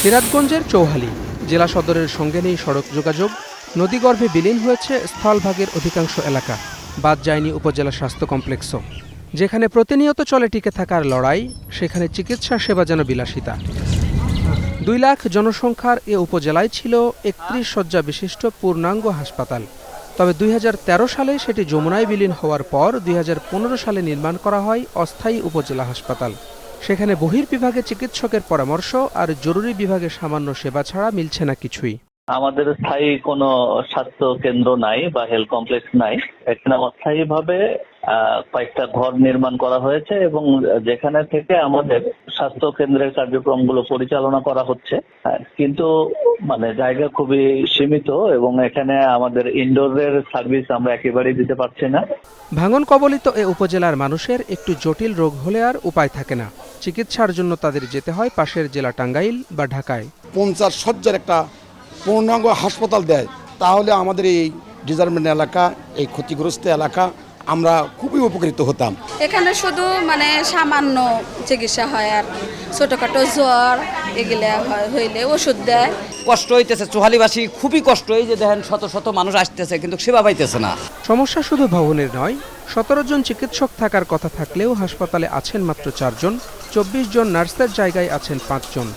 সিরাজগঞ্জের চৌহালি জেলা সদরের সঙ্গে নেই সড়ক যোগাযোগ, নদীগর্ভে বিলীন হয়েছে স্থলভাগের অধিকাংশ এলাকা। বাদ যায়নি উপজেলা স্বাস্থ্য কমপ্লেক্সও। যেখানে প্রতিনিয়ত চলে টিকে থাকার লড়াই, সেখানে চিকিৎসা সেবা যেন বিলাসিতা। 2 লাখ জনসংখ্যার এ উপজেলায় ছিল 31 শয্যা বিশিষ্ট পূর্ণাঙ্গ হাসপাতাল। তবে 2013 সালে সেটি যমুনায় বিলীন হওয়ার পর 2015 সালে নির্মাণ করা হয় অস্থায়ী উপজেলা হাসপাতাল। সেখানে বহির্বিভাগে চিকিৎসকের পরামর্শ আর জরুরি বিভাগে সামান্য সেবা ছাড়া মিলছে না কিছুই। আমাদের স্থায়ী কোনো স্বাস্থ্য কেন্দ্র নাই বা হেলথ কমপ্লেক্স নাই। এখানে অস্থায়ীভাবে কয়েকটা ঘর নির্মাণ করা হয়েছে এবং যেখানে থেকে আমাদের স্বাস্থ্য কেন্দ্রের কার্যক্রমগুলো পরিচালনা করা হচ্ছে, কিন্তু জায়গা খুবই সীমিত এবং এখানে আমাদের ইনডোরের সার্ভিস আমরা একেবারেই দিতে পারছি না। ভাঙন কবলিত এ উপজেলার মানুষের একটু জটিল রোগ হলে আর উপায় থাকে না। চিকিৎসার জন্য তাদের যেতে হয় পাশের জেলা টাঙ্গাইল বা ঢাকায়। 50 শয্যার একটা পূর্ণাঙ্গ হাসপাতাল দেয়, তাহলে আমাদের এই ডিজার্টমেন্ট এলাকা, এই ক্ষতিগ্রস্ত এলাকা আমরা খুবই উপকৃত হতাম। এখানে শুধু সামান্য চিকিৎসা হয়, আর ছোটখাটো জ্বর এগুলা হইলে ওষুধ দেয়। কষ্ট হইতেছে, চৌহালিবাসী খুবই কষ্ট। এই যে দেখেন শত শত মানুষ আসতেছে কিন্তু সেবা পাইতেছে না। সমস্যা শুধু ভবনের নয়, 17 জন চিকিৎসক থাকার কথা থাকলেও হাসপাতালে আছেন মাত্র 4 জন। 24 জন নার্সের জায়গায় আছেন 5 জন।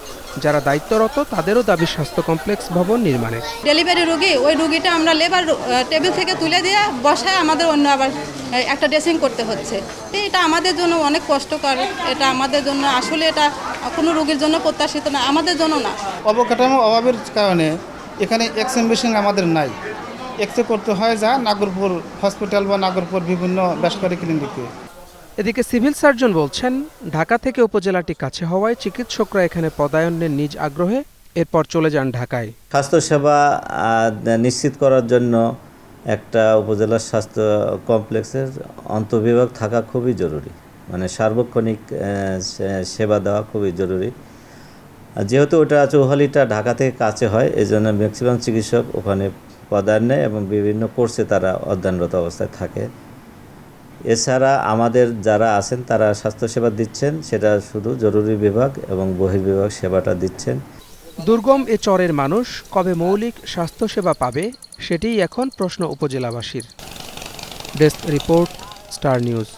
যারা দায়িত্বরত তাদেরও দাবি স্বাস্থ্য কমপ্লেক্স ভবন নির্মাণে। ডেলিভারি রোগী, ওই রোগীটা আমরা লেবার টেবিল থেকে তুলে দিয়ে বসায় আমাদের অন্য আবার একটা ড্রেসিং করতে হচ্ছে। এটা আমাদের জন্য অনেক কষ্টকর। এটা আমাদের জন্য আসলে এটা কোনো রোগীর জন্য প্রত্যাশিত না, আমাদের জন্য না। অবকাঠামো অভাবের কারণে এখানে এক্স-রে মেশিন আমাদের নাই। এক্স-রে করতে হয় যা নাগরপুর হসপিটাল বা নাগরপুর বিভিন্ন বেসরকারি ক্লিনিকে। এদিকে সিভিল সার্জন বলছেন, ঢাকা থেকে উপজেলাটি কাছে হওয়ায় চিকিৎসকরা এখানে পদায়নের নিজ আগ্রহে এরপর চলে যান ঢাকায়। স্বাস্থ্যসেবা নিশ্চিত করার জন্য একটা উপজেলা স্বাস্থ্য কমপ্লেক্সের অন্তর্বিভাগ থাকা খুবই জরুরি। সার্বক্ষণিক সেবা দেওয়া খুবই জরুরি। যেহেতু ওটা চৌহালিটা ঢাকা থেকে কাছে হয়, এই জন্য ম্যাক্সিমাম চিকিৎসক ওখানে পদায়ন নেয় এবং বিভিন্ন কোর্সে তারা অধ্যয়নরত অবস্থায় থাকে। এছাড়া আমাদের যারা আছেন তারা স্বাস্থ্যসেবা দিচ্ছেন, সেটা শুধু জরুরি বিভাগ এবং বহির্বিভাগ সেবাটা দিচ্ছেন। দুর্গম এ চরের মানুষ কবে মৌলিক স্বাস্থ্যসেবা পাবে, সেটিই এখন প্রশ্ন উপজেলাবাসীর। Desk report, star news.